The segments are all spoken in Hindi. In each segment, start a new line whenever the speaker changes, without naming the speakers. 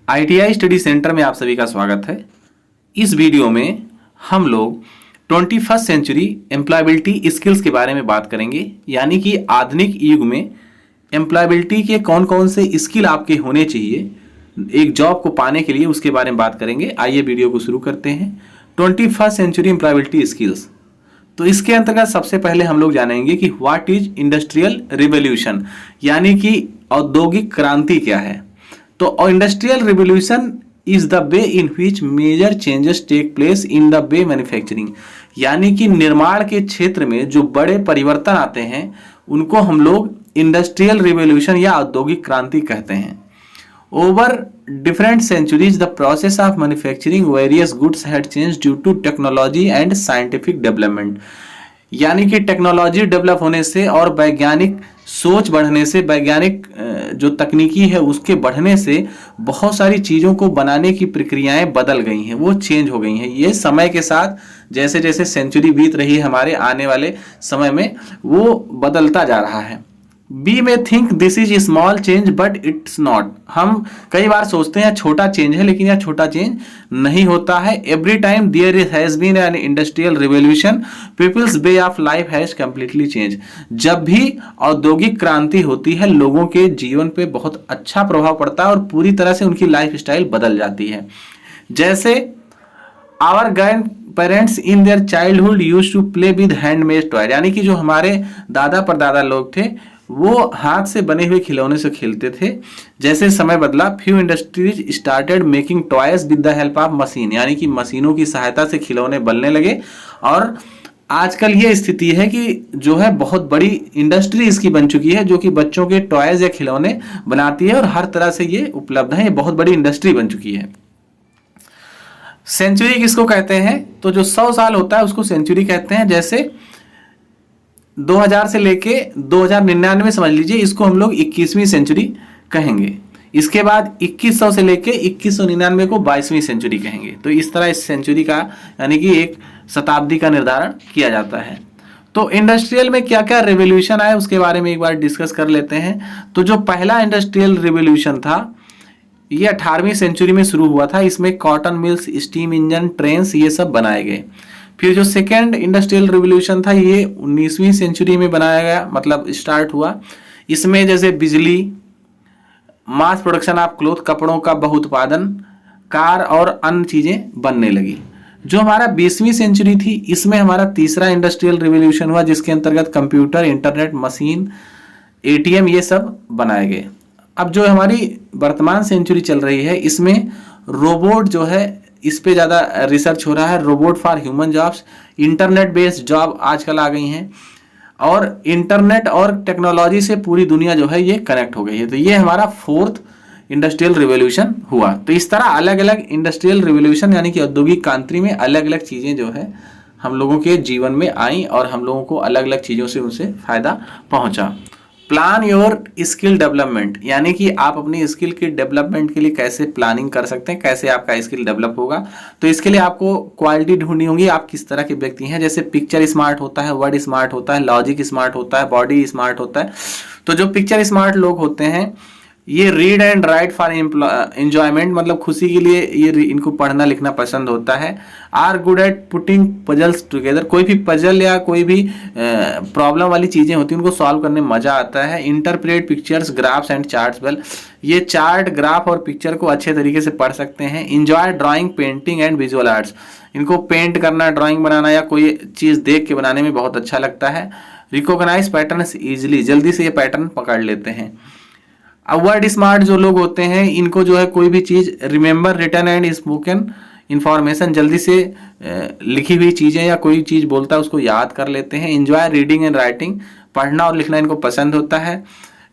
आईटीआई स्टडी सेंटर में आप सभी का स्वागत है। इस वीडियो में हम लोग 21st सेंचुरी एम्प्लॉयबिलिटी स्किल्स के बारे में बात करेंगे, यानी कि आधुनिक युग में एम्प्लॉयबिलिटी के कौन कौन से स्किल आपके होने चाहिए एक जॉब को पाने के लिए, उसके बारे में बात करेंगे। आइए वीडियो को शुरू करते हैं। 21st सेंचुरी एम्प्लॉयबिलिटी स्किल्स, तो इसके अंतर्गत सबसे पहले हम लोग जानेंगे कि व्हाट इज इंडस्ट्रियल रिवोल्यूशन, यानी कि औद्योगिक क्रांति क्या है। तो industrial revolution is the way in which major changes take place in the way manufacturing, यानी कि निर्माण के क्षेत्र में जो बड़े परिवर्तन आते हैं उनको हम लोग इंडस्ट्रियल रिवोल्यूशन या औद्योगिक क्रांति कहते हैं। Over different centuries the process of manufacturing various goods had changed due to technology and scientific development, यानी कि टेक्नोलॉजी डेवलप होने से और वैज्ञानिक सोच बढ़ने से, वैज्ञानिक जो तकनीकी है उसके बढ़ने से बहुत सारी चीज़ों को बनाने की प्रक्रियाएं बदल गई हैं, वो चेंज हो गई हैं। ये समय के साथ जैसे जैसे सेंचुरी बीत रही है हमारे आने वाले समय में वो बदलता जा रहा है। बी में think this is small change but it's not, हम कई बार सोचते हैं छोटा चेंज है, लेकिन यह छोटा चेंज नहीं होता है। Every time there has been an industrial revolution people's way of life has completely change, जब भी औद्योगिक क्रांति होती है लोगों के जीवन पे बहुत अच्छा प्रभाव पड़ता है और पूरी तरह से उनकी लाइफ स्टाइल बदल जाती है। जैसे our grandparents in their childhood used to play with handmade toy, यानी कि जो हमारे दादा परदादा लोग थे वो हाथ से बने हुए खिलौने से खेलते थे। जैसे समय बदला, few industries started making toys with the help of machine, यानी कि मशीनों की सहायता से खिलौने बनने लगे। और आजकल ये स्थिति है कि जो है बहुत बड़ी इंडस्ट्री इसकी बन चुकी है जो कि बच्चों के टॉयज या खिलौने बनाती है और हर तरह से ये उपलब्ध है। ये बहुत बड़ी इंडस्ट्री बन चुकी है। सेंचुरी किसको कहते हैं? तो जो 100 साल होता है उसको सेंचुरी कहते हैं। जैसे 2000 से लेके 2099 समझ लीजिए, इसको हम लोग 21वीं सेंचुरी कहेंगे। इसके बाद 2100 से लेके 2199 को 22वीं सेंचुरी कहेंगे। तो इस तरह इस सेंचुरी का यानी कि एक शताब्दी का निर्धारण किया जाता है। तो इंडस्ट्रियल में क्या क्या रिवोल्यूशन आए उसके बारे में एक बार डिस्कस कर लेते हैं। तो जो पहला इंडस्ट्रियल रिवोल्यूशन था ये 18वीं सेंचुरी में शुरू हुआ था। इसमें cotton mills, steam engine, trains ये सब बनाए गए। फिर जो सेकेंड इंडस्ट्रियल रिवोल्यूशन था ये 19वीं सेंचुरी में बनाया गया, मतलब स्टार्ट हुआ। इसमें जैसे बिजली, मास प्रोडक्शन ऑफ क्लोथ, कपड़ों का बहुउत्पादन, कार और अन्य चीजें बनने लगी। जो हमारा 20वीं सेंचुरी थी इसमें हमारा तीसरा इंडस्ट्रियल रिवोल्यूशन हुआ जिसके अंतर्गत कंप्यूटर, इंटरनेट, मशीन, एटीएम ये सब बनाए गए। अब जो हमारी वर्तमान सेंचुरी चल रही है इसमें रोबोट जो है इस पे ज़्यादा रिसर्च हो रहा है। Robot for human jobs, internet based job आजकल आ गई हैं और इंटरनेट और टेक्नोलॉजी से पूरी दुनिया जो है ये कनेक्ट हो गई है। तो ये हमारा फोर्थ इंडस्ट्रियल रिवोल्यूशन हुआ। तो इस तरह अलग अलग इंडस्ट्रियल रिवोल्यूशन यानी कि औद्योगिक क्रांति में अलग अलग चीज़ें जो है हम लोगों के जीवन में आई और हम लोगों को अलग अलग चीज़ों से उनसे फायदा पहुँचा। प्लान योर स्किल डेवलपमेंट, यानी कि आप अपनी स्किल के डेवलपमेंट के लिए कैसे प्लानिंग कर सकते हैं, कैसे आपका स्किल डेवलप होगा। तो इसके लिए आपको क्वालिटी ढूंढनी होगी, आप किस तरह के व्यक्ति हैं। जैसे पिक्चर स्मार्ट होता है, वर्ड स्मार्ट होता है, लॉजिक स्मार्ट होता है, बॉडी स्मार्ट होता है। तो जो पिक्चर स्मार्ट लोग होते हैं ये read and right for enjoyment, मतलब खुशी के लिए ये इनको पढ़ना लिखना पसंद होता है। Are good at putting puzzles together, कोई भी पजल या कोई भी प्रॉब्लम वाली चीज़ें होती हैं उनको सॉल्व करने में मज़ा आता है। Interpret pictures, graphs and charts well, ये चार्ट, ग्राफ और पिक्चर को अच्छे तरीके से पढ़ सकते हैं। Enjoy drawing, painting and visual arts, इनको पेंट करना, ड्राइंग बनाना या कोई चीज़ देख के बनाने में बहुत अच्छा लगता है। रिकॉग्नाइज पैटर्न्स ईजिली, जल्दी से ये पैटर्न पकड़ लेते हैं। अब वर्ड स्मार्ट जो लोग होते हैं इनको जो है कोई भी चीज़ remember written and spoken information, जल्दी से लिखी हुई चीज़ें या कोई चीज़ बोलता है उसको याद कर लेते हैं। एंजॉय रीडिंग एंड राइटिंग, पढ़ना और लिखना इनको पसंद होता है।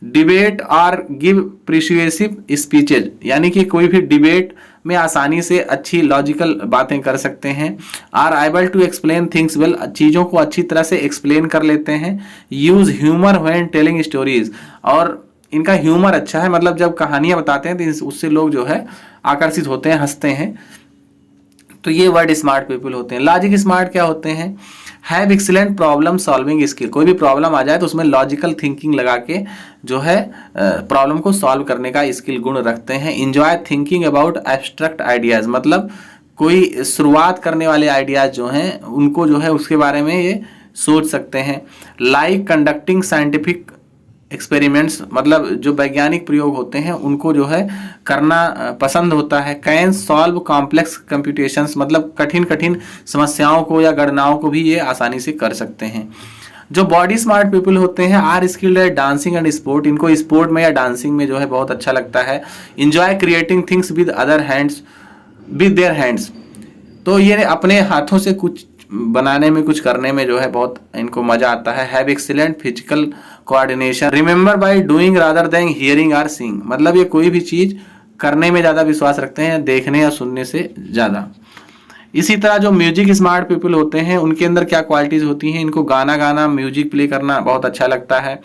डिबेट और गिव प्रिसुएसिव स्पीचेज, यानी कि कोई भी डिबेट में आसानी से अच्छी लॉजिकल बातें कर सकते हैं। Are able to explain things well, चीज़ों को अच्छी तरह से एक्सप्लेन कर लेते हैं। Use humour when telling stories, और इनका ह्यूमर अच्छा है, मतलब जब कहानियां बताते हैं तो उससे लोग जो है आकर्षित होते हैं, हंसते हैं। तो ये वर्ड स्मार्ट पीपल होते हैं। लॉजिक स्मार्ट क्या होते हैं? Have excellent problem solving skill, कोई भी प्रॉब्लम आ जाए तो उसमें लॉजिकल थिंकिंग लगा के जो है प्रॉब्लम को सॉल्व करने का स्किल गुण रखते हैं। Enjoy thinking about abstract ideas, मतलब कोई शुरुआत करने वाले आइडियाज जो हैं उनको जो है उसके बारे में ये सोच सकते हैं। लाइक कंडक्टिंग साइंटिफिक एक्सपेरिमेंट्स, मतलब जो वैज्ञानिक प्रयोग होते हैं उनको जो है करना पसंद होता है। कैन सॉल्व कॉम्प्लेक्स कंप्यूटेशंस, मतलब कठिन कठिन समस्याओं को या गणनाओं को भी ये आसानी से कर सकते हैं। जो बॉडी स्मार्ट पीपल होते हैं are skilled at dancing and sport, इनको स्पोर्ट में या डांसिंग में जो है बहुत अच्छा लगता है। Enjoy creating things with other hands, with their hands, तो ये अपने हाथों से कुछ बनाने में, कुछ करने में जो है बहुत इनको मजा आता है। Have excellent physical coordination, remember by doing rather than hearing और सीइंग, मतलब ये कोई भी चीज करने में ज्यादा विश्वास रखते हैं देखने या सुनने से ज्यादा। इसी तरह जो म्यूजिक स्मार्ट पीपल होते हैं उनके अंदर क्या क्वालिटीज होती हैं, इनको गाना गाना, म्यूजिक प्ले करना बहुत अच्छा लगता है।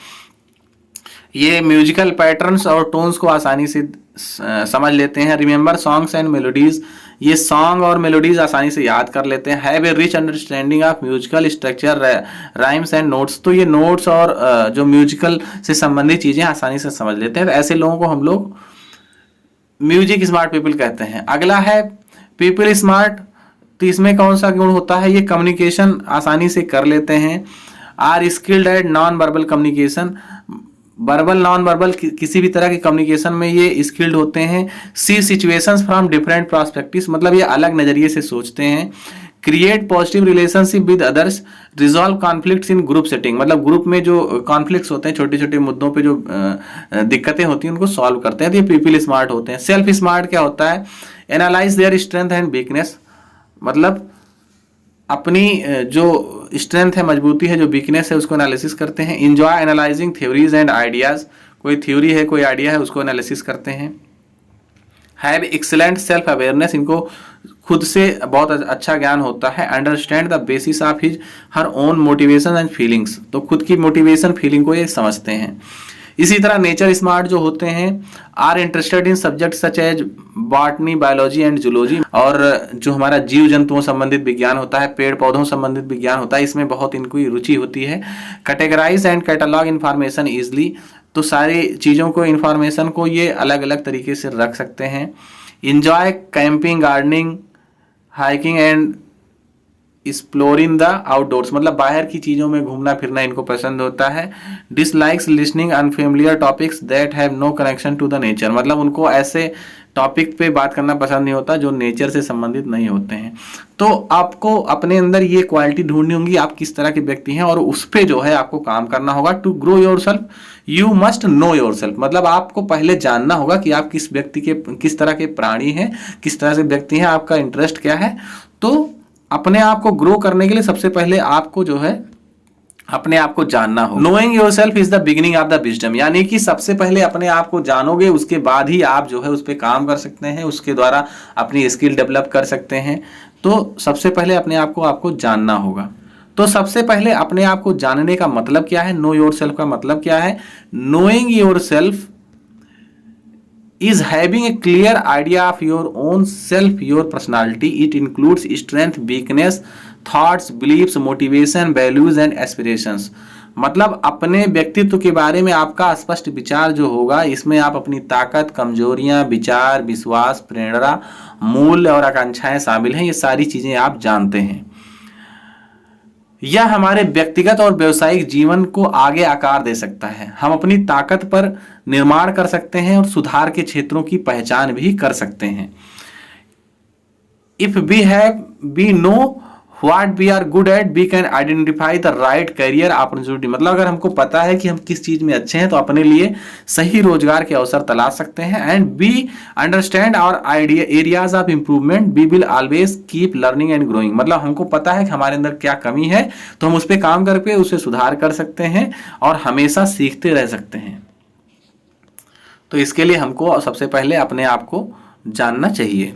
ये म्यूजिकल पैटर्न्स और टोन्स को आसानी से समझ लेते हैं। रिमेंबर सॉन्ग्स एंड मेलोडीज, ये सॉन्ग और मेलोडीज आसानी से याद कर लेते हैं। Have a rich understanding of musical structure, rhymes and notes, तो ये नोट्स और जो म्यूजिकल से संबंधित चीजें आसानी से समझ लेते हैं। तो ऐसे लोगों को हम लोग म्यूजिक स्मार्ट पीपल कहते हैं। अगला है पीपल स्मार्ट, तो इसमें कौन सा गुण होता है, ये कम्युनिकेशन आसानी से कर लेते हैं। Are skilled at non verbal communication, verbal non verbal किसी भी तरह के कम्युनिकेशन में ये स्किल्ड होते हैं। सी सिचुएशंस फ्रॉम डिफरेंट पर्सपेक्टिव्स, मतलब ये अलग नजरिए से सोचते हैं। Create positive relationship with others, resolve conflicts in group setting, मतलब ग्रुप में जो कॉन्फ्लिक्ट्स होते हैं, छोटे छोटे मुद्दों पे जो दिक्कतें होती हैं उनको सॉल्व करते हैं, तो ये पीपल स्मार्ट होते हैं। सेल्फ स्मार्ट क्या होता है, analyse their strength and weakness, मतलब अपनी जो स्ट्रेंथ है, मजबूती है, जो वीकनेस है उसको एनालिसिस करते हैं। Enjoy analysing theories and ideas, कोई थ्योरी है, कोई आइडिया है, उसको एनालिसिस करते हैं। हैव एक्सीलेंट सेल्फ अवेयरनेस, इनको खुद से बहुत अच्छा ज्ञान होता है। Understand the basis of his her own motivation and feelings, तो खुद की मोटिवेशन फीलिंग को ये समझते हैं। इसी तरह नेचर स्मार्ट जो होते हैं are interested in subject such as botany, biology and zoology, और जो हमारा जीव जंतुओं संबंधित विज्ञान होता है, पेड़ पौधों संबंधित विज्ञान होता है, इसमें बहुत इनको रुचि होती है। Categorise and catalogue information easily, तो सारी चीज़ों को, इंफॉर्मेशन को ये अलग अलग तरीके से रख सकते हैं। Enjoy camping, gardening, hiking and exploring the outdoors, मतलब बाहर की चीज़ों में घूमना फिरना इनको पसंद होता है। Dislikes listening unfamiliar topics that have no connection to the nature, मतलब उनको ऐसे टॉपिक पे बात करना पसंद नहीं होता जो नेचर से संबंधित नहीं होते हैं। तो आपको अपने अंदर ये क्वालिटी ढूंढनी होगी, आप किस तरह के व्यक्ति हैं, और उस पर जो है आपको काम करना होगा। To grow yourself you must know yourself, मतलब आपको पहले जानना होगा कि आप किस व्यक्ति के, किस तरह के प्राणी हैं, किस तरह से व्यक्ति हैं, आपका इंटरेस्ट क्या है। तो अपने आप को ग्रो करने के लिए सबसे पहले आपको जो है अपने आप को जानना हो। Knowing yourself is the beginning of the wisdom, यानी कि सबसे पहले अपने आप को जानोगे, उसके बाद ही आप जो है उस पर काम कर सकते हैं, उसके द्वारा अपनी स्किल डेवलप कर सकते हैं। तो सबसे पहले अपने आप को आपको जानना होगा। तो सबसे पहले अपने आप को जानने का मतलब क्या है, नो योरसेल्फ का मतलब क्या है। Knowing yourself is having a clear idea of your own self, your personality. It includes strength, weakness, thoughts, beliefs, motivation, values and aspirations. मतलब अपने व्यक्तित्व के बारे में आपका स्पष्ट विचार जो होगा, इसमें आप अपनी ताकत, कमजोरियां, विचार, विश्वास, प्रेरणा, मूल्य और आकांक्षाएं शामिल हैं। ये सारी चीजें आप जानते हैं। यह हमारे व्यक्तिगत और व्यवसायिक जीवन को आगे आकार दे सकता है। हम अपनी ताकत पर निर्माण कर सकते हैं और सुधार के क्षेत्रों की पहचान भी कर सकते हैं। If we know what we are good at, we can identify the right career opportunity, मतलब अगर हमको पता है कि हम किस चीज में अच्छे हैं तो अपने लिए सही रोजगार के अवसर तलाश सकते हैं। And we understand our idea areas of improvement, we will always keep learning and growing, मतलब हमको पता है कि हमारे अंदर क्या कमी है तो हम उस पर काम करके उसे सुधार कर सकते हैं और हमेशा सीखते रह सकते हैं। तो इसके लिए हमको सबसे पहले अपने आप को जानना चाहिए।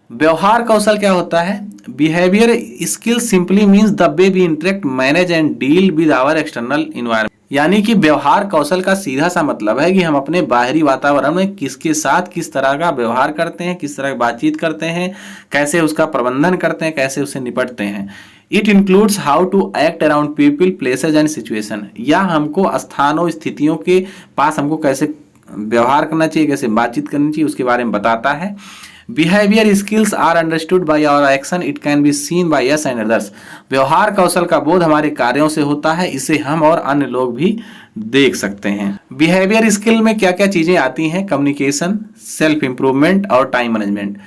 व्यवहार कौशल क्या होता है, behaviour skill simply means the way we interact, manage and deal with our external environment, यानी कि व्यवहार कौशल का सीधा सा मतलब है कि हम अपने बाहरी वातावरण में किसके साथ किस तरह का व्यवहार करते हैं, किस तरह की बातचीत करते हैं, कैसे उसका प्रबंधन करते हैं, कैसे उससे निपटते हैं। It includes how to act around people, places and situation, या हमको स्थानों स्थितियों के पास हमको कैसे व्यवहार करना चाहिए, कैसे बातचीत करनी चाहिए, उसके बारे में बताता है। Behaviour skills are understood by our action, it can be seen by us and others. व्यवहार कौशल का बोध हमारे कार्यों से होता है, इसे हम और अन्य लोग भी देख सकते हैं। बिहेवियर स्किल में क्या क्या चीजें आती हैं? कम्युनिकेशन, सेल्फ इंप्रूवमेंट और टाइम मैनेजमेंट।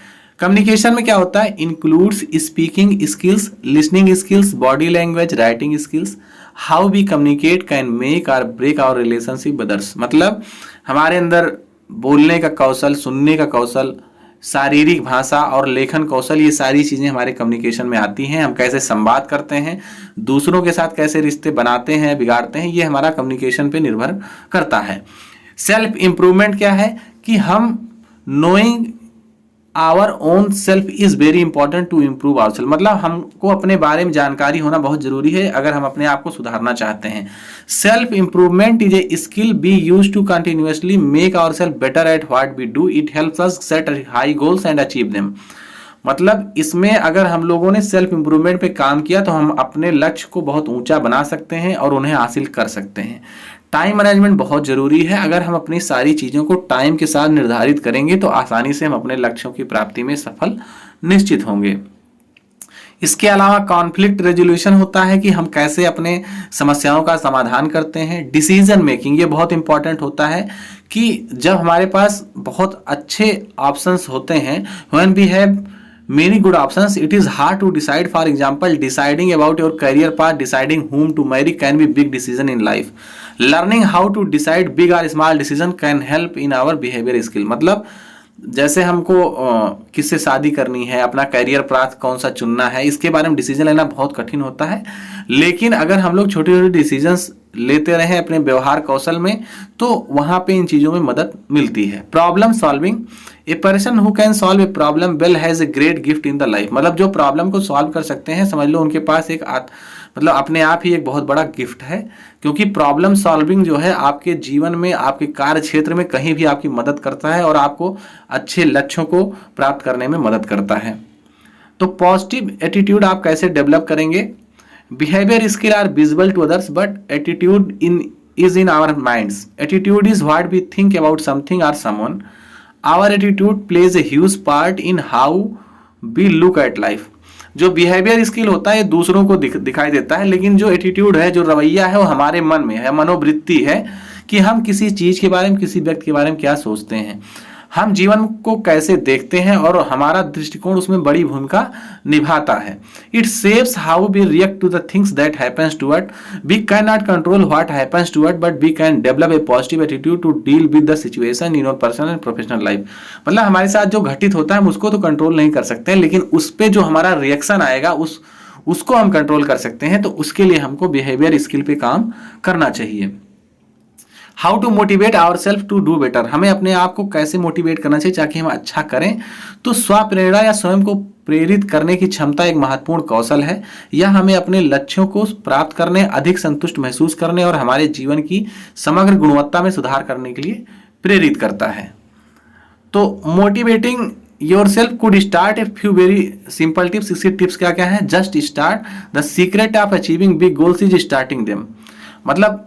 कम्युनिकेशन में क्या होता है? Includes speaking skills, listening skills, body language, writing skills. How we communicate can make or break our relationship with others. मतलब हमारे अंदर बोलने का कौशल, सुनने का कौशल, शारीरिक भाषा और लेखन कौशल, ये सारी चीजें हमारे कम्युनिकेशन में आती हैं। हम कैसे संवाद करते हैं, दूसरों के साथ कैसे रिश्ते बनाते हैं, बिगाड़ते हैं, ये हमारा कम्युनिकेशन पे निर्भर करता है। सेल्फ इंप्रूवमेंट क्या है? कि हम knowing our own self is very important to improve our self. मतलब हमको अपने बारे में जानकारी होना बहुत जरूरी है अगर हम अपने आप को सुधारना चाहते हैं। Self improvement is a skill be use to continuously make our self better at what we do, it helps us set high goals and achieve them. मतलब इसमें अगर हम लोगों ने सेल्फ इंप्रूवमेंट पे काम किया तो हम अपने लक्ष्य को बहुत ऊंचा बना सकते हैं और उन्हें हासिल कर सकते हैं। टाइम मैनेजमेंट बहुत जरूरी है। अगर हम अपनी सारी चीजों को टाइम के साथ निर्धारित करेंगे तो आसानी से हम अपने लक्ष्यों की प्राप्ति में सफल निश्चित होंगे। इसके अलावा कॉन्फ्लिक्ट रेजोल्यूशन होता है कि हम कैसे अपने समस्याओं का समाधान करते हैं। डिसीजन मेकिंग, ये बहुत इंपॉर्टेंट होता है कि जब हमारे पास बहुत अच्छे ऑप्शंस होते हैं, when we have many good options, it is hard to decide. For example, deciding about your career path, deciding whom to marry can be big decision in life. Learning how to decide big or small decision can help in our behavior skill. मतलब जैसे हमको किससे शादी करनी है, अपना करियर पाथ कौन सा चुनना है, इसके बारे में डिसीजन लेना बहुत कठिन होता है। लेकिन अगर हम लोग छोटे छोटे डिसीजंस लेते रहे अपने व्यवहार कौशल में तो वहां पे इन चीजों में मदद मिलती है। Problem solving, a person who can solve a problem well has a great gift in the life. मतलब जो प्रॉब्लम को सॉल्व कर सकते हैं, समझ लो उनके पास एक मतलब अपने आप ही एक बहुत बड़ा गिफ्ट है, क्योंकि प्रॉब्लम सॉल्विंग जो है आपके जीवन में, आपके कार्य क्षेत्र में कहीं भी आपकी मदद करता है और आपको अच्छे लक्ष्यों को प्राप्त करने में मदद करता है। तो पॉजिटिव एटीट्यूड आप कैसे डेवलप करेंगे? Behaviour skill are visible to others but attitude is in our minds. Attitude is what we think about something or someone. Our attitude plays a huge part in how we look at life. जो बिहेवियर स्किल होता है दूसरों को दिखाई देता है, लेकिन जो एटीट्यूड है, जो रवैया है, वो हमारे मन में है, मनोवृत्ति है कि हम किसी चीज के बारे में, किसी व्यक्ति के बारे में क्या सोचते हैं, हम जीवन को कैसे देखते हैं और हमारा दृष्टिकोण उसमें बड़ी भूमिका निभाता है। It shapes how we react to the things that happens to us. We can not control what happens to us but we can develop a positive attitude to deal with the situation in our personal and professional life. मतलब हमारे साथ जो घटित होता है हम उसको तो कंट्रोल नहीं कर सकते हैं, लेकिन उस पर जो हमारा रिएक्शन आएगा उसको हम कंट्रोल कर सकते हैं। तो उसके लिए हमको बिहेवियर स्किल पे काम करना चाहिए। How to motivate our self to do better, हमें अपने आप को कैसे मोटिवेट करना चाहिए ताकि हम अच्छा करें। तो स्व प्रेरणा या स्वयं को प्रेरित करने की क्षमता एक महत्वपूर्ण कौशल है। यह हमें अपने लक्ष्यों को प्राप्त करने, अधिक संतुष्ट महसूस करने और हमारे जीवन की समग्र गुणवत्ता में सुधार करने के लिए प्रेरित करता है। तो motivating yourself could start a few very simple tips. इसके टिप्स क्या क्या है? Just start, the secret of achieving big goals is starting them. मतलब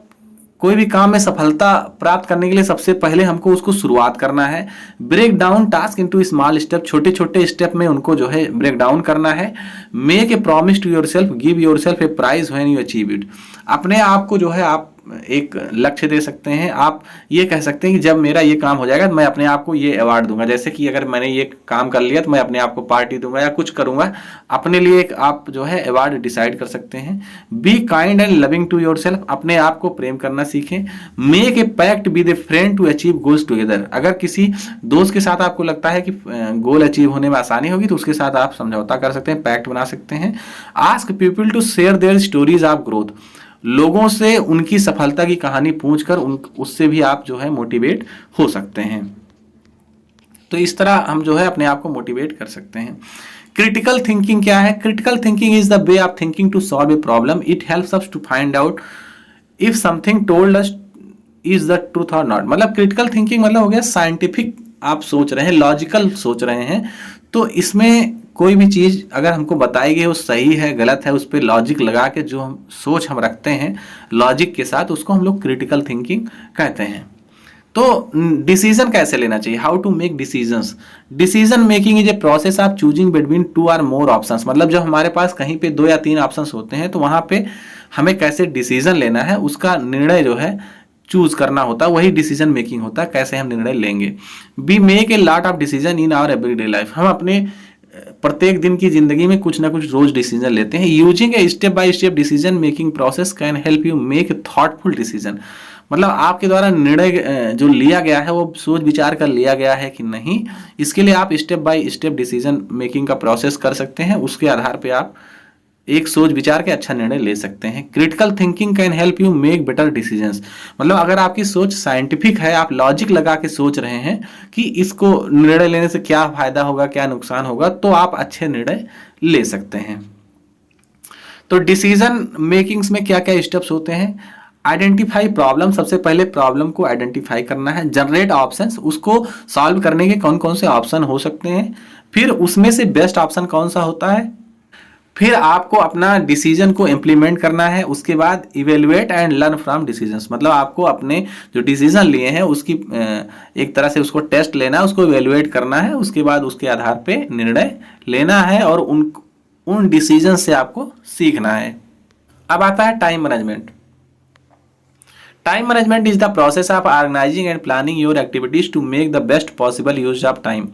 कोई भी काम में सफलता प्राप्त करने के लिए सबसे पहले हमको उसको शुरुआत करना है। Break down task into small step, छोटे छोटे स्टेप में उनको जो है ब्रेक डाउन करना है। Make a promise to yourself, give yourself a prize when you achieve it. अपने आप को जो है आप एक लक्ष्य दे सकते हैं। आप ये कह सकते हैं कि जब मेरा ये काम हो जाएगा तो मैं अपने आप को ये अवार्ड दूंगा। जैसे कि अगर मैंने ये काम कर लिया तो मैं अपने आप को पार्टी दूंगा या कुछ करूंगा। अपने लिए एक आप जो है अवार्ड डिसाइड कर सकते हैं। Be kind and loving to yourself, अपने आप को प्रेम करना सीखें। Make a pact with a friend to achieve goals together, अगर किसी दोस्त के साथ आपको लगता है कि गोल अचीव होने में आसानी होगी तो उसके साथ आप समझौता कर सकते हैं, पैक्ट बना सकते हैं। Ask people to share their stories of growth, लोगों से उनकी सफलता की कहानी पूछकर उससे भी आप जो है मोटिवेट हो सकते हैं। तो इस तरह हम जो है अपने आप को मोटिवेट कर सकते हैं। क्रिटिकल थिंकिंग क्या है? Critical thinking is the way of thinking to solve a problem. It helps us to find out if something told us is the truth और नॉट। मतलब क्रिटिकल थिंकिंग मतलब हो गया साइंटिफिक, आप सोच रहे हैं, लॉजिकल सोच रहे हैं। तो इसमें कोई भी चीज़ अगर हमको बताई गई वो सही है गलत है, उस पर लॉजिक लगा के जो हम सोच हम रखते हैं लॉजिक के साथ, उसको हम लोग क्रिटिकल थिंकिंग कहते हैं। तो डिसीजन कैसे लेना चाहिए, how to make decisions. Decision making is a process of choosing between two or more options. मतलब जब हमारे पास कहीं पे 2 या 3 ऑप्शंस होते हैं तो वहां पे हमें कैसे डिसीजन लेना है उसका निर्णय जो है चूज करना होता है, वही डिसीजन मेकिंग होता है, कैसे हम निर्णय लेंगे। We make a lot of decision in our everyday life. हम अपने प्रत्येक दिन की जिंदगी में कुछ ना कुछ रोज डिसीजन लेते हैं। Using a step by step decision making process can help you make thoughtful decision. मतलब आपके द्वारा निर्णय जो लिया गया है वो सोच विचार कर लिया गया है कि नहीं, इसके लिए आप step by step decision making का प्रोसेस कर सकते हैं। उसके आधार पे आप एक सोच विचार के अच्छा निर्णय ले सकते हैं। Critical thinking can help you make better decisions. मतलब अगर आपकी सोच साइंटिफिक है, आप लॉजिक लगा के सोच रहे हैं कि इसको निर्णय लेने से क्या फायदा होगा क्या नुकसान होगा, तो आप अच्छे निर्णय ले सकते हैं। तो डिसीजन मेकिंग्स में क्या क्या स्टेप्स होते हैं। आइडेंटिफाई प्रॉब्लम, सबसे पहले प्रॉब्लम को आइडेंटिफाई करना है। जनरेट ऑप्शंस, उसको सॉल्व करने के कौन कौन से ऑप्शन हो सकते हैं, फिर उसमें से बेस्ट ऑप्शन कौन सा होता है, फिर आपको अपना डिसीजन को इम्प्लीमेंट करना है। उसके बाद evaluate and learn from decisions, मतलब आपको अपने जो डिसीजन लिए हैं उसकी एक तरह से उसको टेस्ट लेना है, उसको इवेलुएट करना है, उसके बाद उसके आधार पे निर्णय लेना है और उन डिसीजन से आपको सीखना है। अब आता है time management. Time management is the process of organising and planning your activities to make the best possible use of time.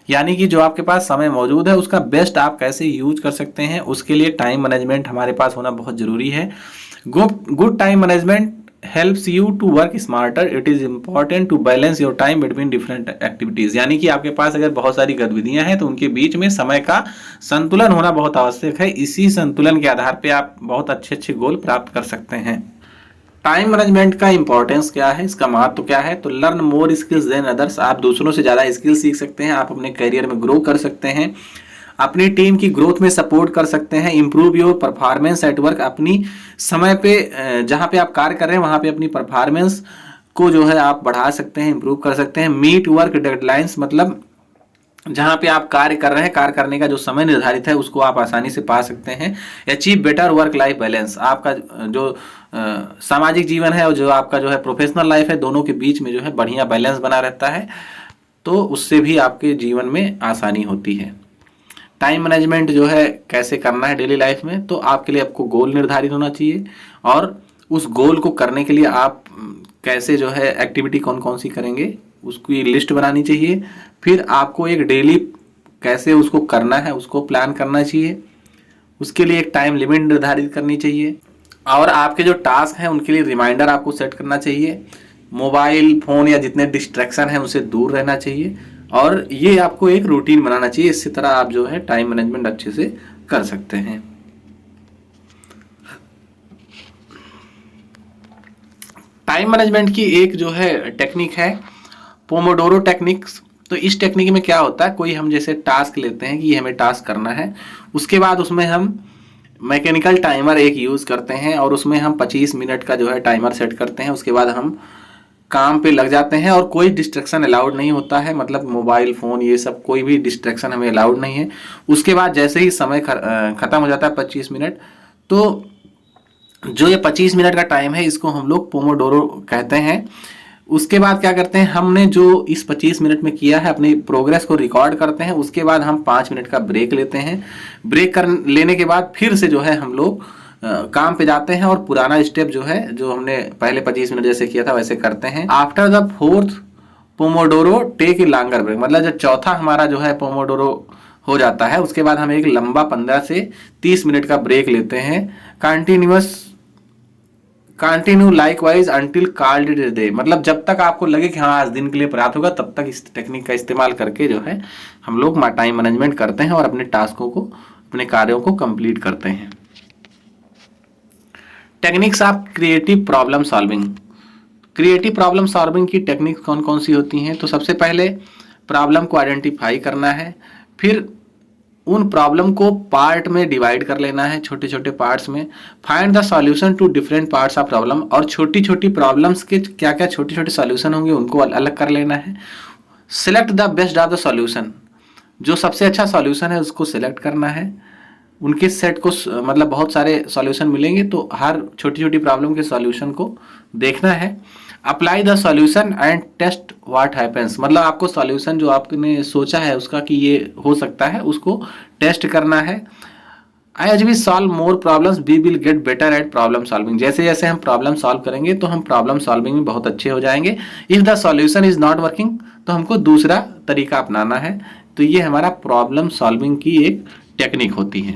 यानी कि जो आपके पास समय मौजूद है उसका बेस्ट आप कैसे यूज कर सकते हैं, उसके लिए टाइम मैनेजमेंट हमारे पास होना बहुत जरूरी है। Good time management helps you to work smarter. It is important to balance your time between different activities. यानी कि आपके पास अगर बहुत सारी गतिविधियां हैं तो उनके बीच में समय का संतुलन होना बहुत आवश्यक है। इसी संतुलन के आधार पर आप बहुत अच्छे अच्छे गोल प्राप्त कर सकते हैं। टाइम मैनेजमेंट का इंपॉर्टेंस क्या है, इसका महत्व क्या है। तो learn more skills than others, आप दूसरों से ज़्यादा स्किल सीख सकते हैं, आप अपने करियर में ग्रो कर सकते हैं, अपनी टीम की ग्रोथ में सपोर्ट कर सकते हैं। Improve your performance at work, अपनी समय पे जहाँ पे आप कार्य कर रहे हैं वहाँ पे अपनी परफॉर्मेंस को जो है आप बढ़ा सकते हैं, इंप्रूव कर सकते हैं। मीट वर्क डेडलाइंस, मतलब जहाँ पे आप कार्य कर रहे हैं, कार्य करने का जो समय निर्धारित है उसको आप आसानी से पा सकते हैं। Achieve better work life balance, आपका जो सामाजिक जीवन है और जो आपका जो है प्रोफेशनल लाइफ है, दोनों के बीच में जो है बढ़िया बैलेंस बना रहता है, तो उससे भी आपके जीवन में आसानी होती है। टाइम मैनेजमेंट जो है कैसे करना है डेली लाइफ में, तो आपके लिए आपको गोल निर्धारित होना चाहिए और उस गोल को करने के लिए आप कैसे जो है एक्टिविटी कौन कौन सी करेंगे उसकी लिस्ट बनानी चाहिए। फिर आपको एक डेली कैसे उसको करना है उसको प्लान करना चाहिए, उसके लिए एक टाइम लिमिट निर्धारित करनी चाहिए और आपके जो टास्क हैं उनके लिए रिमाइंडर आपको सेट करना चाहिए। मोबाइल फ़ोन या जितने डिस्ट्रैक्शन हैं उनसे दूर रहना चाहिए और ये आपको एक रूटीन बनाना चाहिए। इसी तरह आप जो है टाइम मैनेजमेंट अच्छे से कर सकते हैं। टाइम मैनेजमेंट की एक जो है टेक्निक है पोमोडोरो टेक्निक्स। तो इस टेक्निक में क्या होता है, कोई हम जैसे टास्क लेते हैं कि ये हमें टास्क करना है, उसके बाद उसमें हम मैकेनिकल टाइमर एक यूज़ करते हैं और उसमें हम 25 मिनट का जो है टाइमर सेट करते हैं। उसके बाद हम काम पे लग जाते हैं और कोई डिस्ट्रैक्शन अलाउड नहीं होता है, मतलब मोबाइल फ़ोन ये सब कोई भी डिस्ट्रैक्शन हमें अलाउड नहीं है। उसके बाद जैसे ही समय ख़त्म हो जाता है 25 मिनट, तो जो ये 25 मिनट का टाइम है इसको हम लोग पोमोडोरो कहते हैं। उसके बाद क्या करते हैं, हमने जो इस 25 मिनट में किया है अपनी प्रोग्रेस को रिकॉर्ड करते हैं। उसके बाद हम 5 मिनट का ब्रेक लेते हैं। ब्रेक कर लेने के बाद फिर से जो है हम लोग काम पे जाते हैं और पुराना स्टेप जो है जो हमने पहले 25 मिनट जैसे किया था वैसे करते हैं। After the 4th pomodoro take a longer break, मतलब जब चौथा हमारा जो है पोमोडोरो हो जाता है उसके बाद हम एक लंबा 15 से 30 मिनट का ब्रेक लेते हैं। Continue likewise until called it day, मतलब जब तक आपको लगे कि हाँ आज दिन के लिए पर्याप्त होगा तब तक इस टेक्निक का इस्तेमाल करके जो है हम लोग टाइम मैनेजमेंट करते हैं और अपने टास्कों को अपने कार्यों को कंप्लीट करते हैं। Techniques of creative problem solving. Creative problem solving की टेक्निक्स कौन कौन सी होती हैं, तो सबसे पहले प्रॉब्लम को आइडेंटिफाई करना है, फिर उन प्रॉब्लम को पार्ट में डिवाइड कर लेना है, छोटे छोटे पार्ट्स में। Find the solution to different parts of problem, और छोटी छोटी प्रॉब्लम्स के क्या क्या छोटे छोटे सॉल्यूशन होंगे उनको अलग कर लेना है। Select the best of the solution, जो सबसे अच्छा सॉल्यूशन है उसको सिलेक्ट करना है। उनके सेट को मतलब बहुत सारे सॉल्यूशन मिलेंगे, तो हर छोटी छोटी प्रॉब्लम के सॉल्यूशन को देखना है। Apply the solution and test what happens, मतलब आपको सॉल्यूशन जो आपने सोचा है उसका कि ये हो सकता है, उसको टेस्ट करना है। As we solve more problems we will get better at problem solving, जैसे जैसे हम प्रॉब्लम सॉल्व करेंगे तो हम प्रॉब्लम सॉल्विंग में बहुत अच्छे हो जाएंगे। If the solution is not working, तो हमको दूसरा तरीका अपनाना है। तो ये हमारा प्रॉब्लम सॉल्विंग की एक टेक्निक होती है।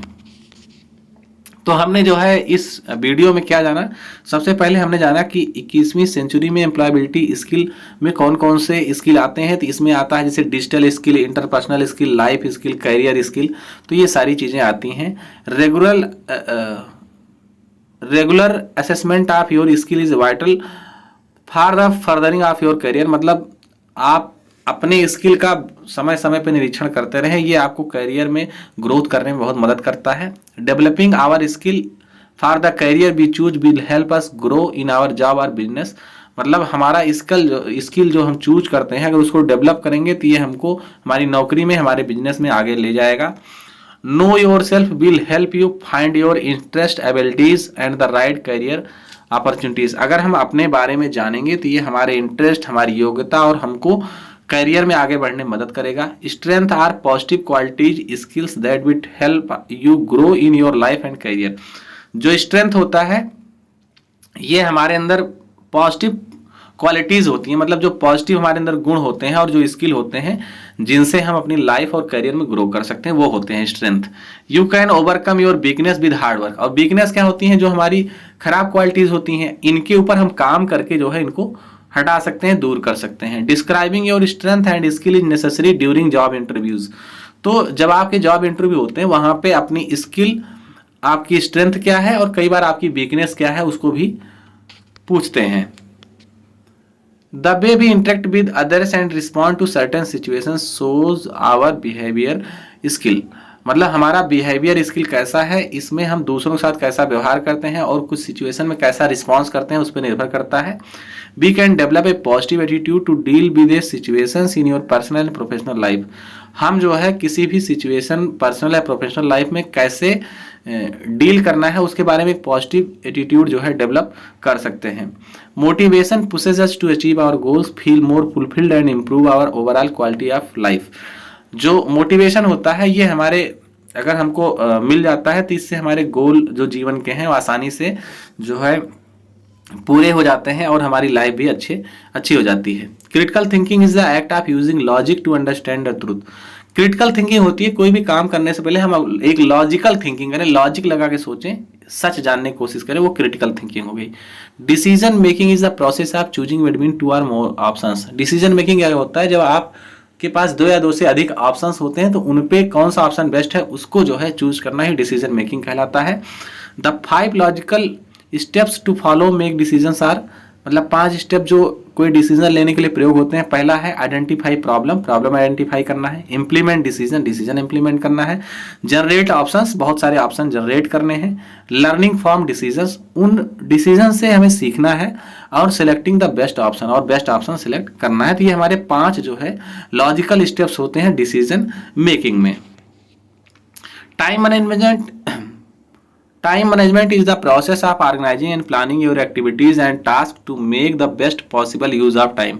तो हमने जो है इस वीडियो में क्या जाना, सबसे पहले हमने जाना कि 21वीं सेंचुरी में एम्प्लॉयबिलिटी स्किल में कौन कौन से स्किल आते हैं। तो इसमें आता है जैसे digital skill, interpersonal skill, life skill, career skill, तो ये सारी चीज़ें आती हैं। Regular assessment of your skill is vital for the furthering of your career, मतलब आप अपने स्किल का समय समय पर निरीक्षण करते रहें, ये आपको करियर में ग्रोथ करने में बहुत मदद करता है। Developing our skill for the career we choose will help us grow in our job और बिजनेस, मतलब हमारा स्किल जो हम चूज करते हैं अगर उसको डेवलप करेंगे तो ये हमको हमारी नौकरी में, हमारे बिजनेस में आगे ले जाएगा। Know your self will help you find your interest, abilities and the right career opportunities, अगर हम अपने बारे में जानेंगे तो ये हमारे इंटरेस्ट, हमारी योग्यता और हमको करियर में आगे बढ़ने में मदद करेगा। Strength are positive qualities skills that will help you grow in your life and career, जो स्ट्रेंथ होता है ये हमारे अंदर पॉजिटिव क्वालिटीज होती हैं, मतलब जो पॉजिटिव हमारे अंदर गुण होते हैं और जो स्किल होते हैं जिनसे हम अपनी लाइफ और करियर में ग्रो कर सकते हैं, वो होते हैं strength. You can overcome your weakness with hard work, और वीकनेस क्या होती हैं, जो हमारी खराब क्वालिटीज होती हैं, इनके ऊपर हम काम करके जो है इनको हटा सकते हैं, दूर कर सकते हैं। Describing your strength and skill is necessary during job interviews, तो जब आपके जॉब इंटरव्यू होते हैं वहां पे अपनी स्किल, आपकी स्ट्रेंथ क्या है और कई बार आपकी वीकनेस क्या है उसको भी पूछते हैं। The way we interact with others and respond to certain situation shows our behaviour skill, मतलब हमारा बिहेवियर स्किल कैसा है, इसमें हम दूसरों के साथ कैसा व्यवहार करते हैं और कुछ सिचुएशन में कैसा रिस्पॉन्स करते हैं उस पर निर्भर करता है। We can develop a positive attitude to deal with a situations in your personal and professional life, हम जो है किसी भी सिचुएशन पर्सनल या प्रोफेशनल लाइफ में कैसे डील करना है उसके बारे में एक पॉजिटिव एटीट्यूड जो है डेवलप कर सकते हैं। Motivation pushes us to achieve our goals, feel more fulfilled and improve our overall quality of life, जो मोटिवेशन होता है ये हमारे अगर हमको मिल जाता है तो इससे हमारे गोल जो जीवन के हैं वो आसानी से जो है पूरे हो जाते हैं और हमारी लाइफ भी अच्छी हो जाती है। Critical thinking is the act of using logic to understand the truth, critical thinking होती है कोई भी काम करने से पहले हम एक लॉजिकल थिंकिंग करें, लॉजिक लगा के सोचें, सच जानने की कोशिश करें, वो क्रिटिकल थिंकिंग हो गई। Decision making is the process of choosing between to और मोर ऑप्शंस, डिसीजन मेकिंग क्या होता है, जब आप के पास दो या दो से अधिक ऑप्शंस होते हैं तो उनपे कौन सा ऑप्शन बेस्ट है उसको जो है चूज करना ही डिसीजन मेकिंग कहलाता है। The 5 logical steps to follow make decisions are, मतलब 5 स्टेप जो कोई डिसीजन लेने के लिए प्रयोग होते हैं। पहला है आइडेंटिफाई प्रॉब्लम, प्रॉब्लम आइडेंटिफाई करना है। इम्प्लीमेंट डिसीजन, डिसीजन इम्प्लीमेंट करना है। जनरेट ऑप्शंस, बहुत सारे ऑप्शन जनरेट करने हैं। लर्निंग फ्रॉम डिसीजंस, उन डिसीजन से हमें सीखना है। और सिलेक्टिंग द बेस्ट ऑप्शन, और बेस्ट ऑप्शन सिलेक्ट करना है। तो ये हमारे 5 जो है लॉजिकल स्टेप्स होते हैं डिसीजन मेकिंग में। Time management is the process of organizing and planning your activities and tasks to make the best possible use of time.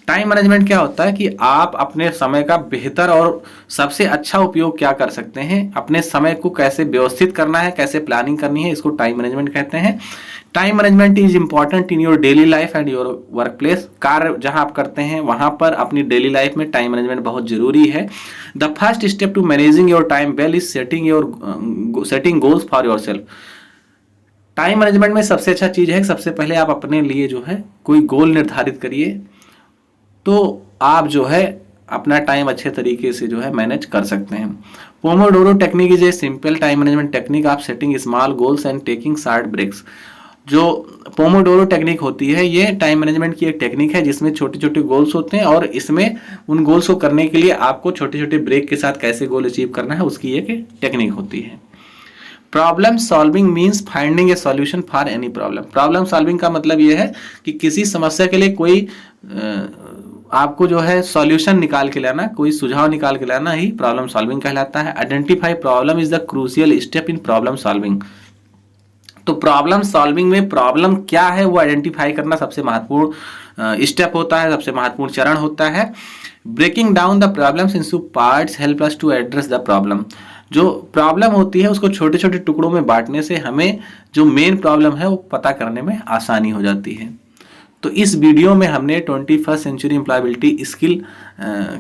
Time management क्या होता है कि आप अपने समय का बेहतर और सबसे अच्छा उपयोग क्या कर सकते हैं, अपने समय को कैसे व्यवस्थित करना है, कैसे प्लानिंग करनी है, इसको टाइम मैनेजमेंट कहते हैं। Time management is important in your daily life and your work place, कार्य जहां आप करते हैं वहां पर अपनी डेली लाइफ में टाइम मैनेजमेंट बहुत जरूरी है। The first step to managing your time well is setting goals for yourself. Time management में सबसे अच्छा चीज है, सबसे पहले आप अपने लिए जो है कोई गोल निर्धारित करिए, तो आप जो है अपना टाइम अच्छे तरीके से जो है मैनेज कर सकते हैं। Pomodoro technique is a simple time management technique of setting small goals and taking short breaks. जो पोमोडोरो टेक्निक होती है ये टाइम मैनेजमेंट की एक टेक्निक है जिसमें छोटे छोटे गोल्स होते हैं और इसमें उन गोल्स को करने के लिए आपको छोटे छोटे ब्रेक के साथ कैसे गोल अचीव करना है उसकी एक टेक्निक होती है। Problem solving means finding A solution for any problem. Problem solving का मतलब यह है कि किसी समस्या के लिए कोई आपको जो है सॉल्यूशन निकाल के लाना, कोई सुझाव निकाल के लाना ही प्रॉब्लम सॉल्विंग कहलाता है। Identify problem is the crucial step in problem solving. तो प्रॉब्लम सॉल्विंग में प्रॉब्लम क्या है वो आइडेंटिफाई करना सबसे महत्वपूर्ण स्टेप होता है, सबसे महत्वपूर्ण चरण होता है। Breaking down the problems into parts help us to address the problem. जो प्रॉब्लम होती है उसको छोटे छोटे टुकड़ों में बांटने से हमें जो मेन प्रॉब्लम है वो पता करने में आसानी हो जाती है। तो इस वीडियो में हमने 21st सेंचुरी एम्प्लॉयबिलिटी स्किल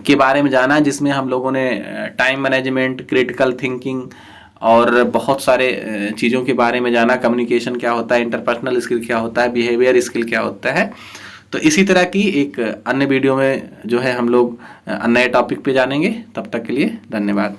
के बारे में जाना, जिसमें हम लोगों ने टाइम मैनेजमेंट, क्रिटिकल थिंकिंग और बहुत सारे चीज़ों के बारे में जाना। कम्युनिकेशन क्या होता है, इंटरपर्सनल स्किल क्या होता है, बिहेवियर स्किल क्या होता है। तो इसी तरह की एक अन्य वीडियो में जो है हम लोग नए टॉपिक पे जानेंगे। तब तक के लिए धन्यवाद।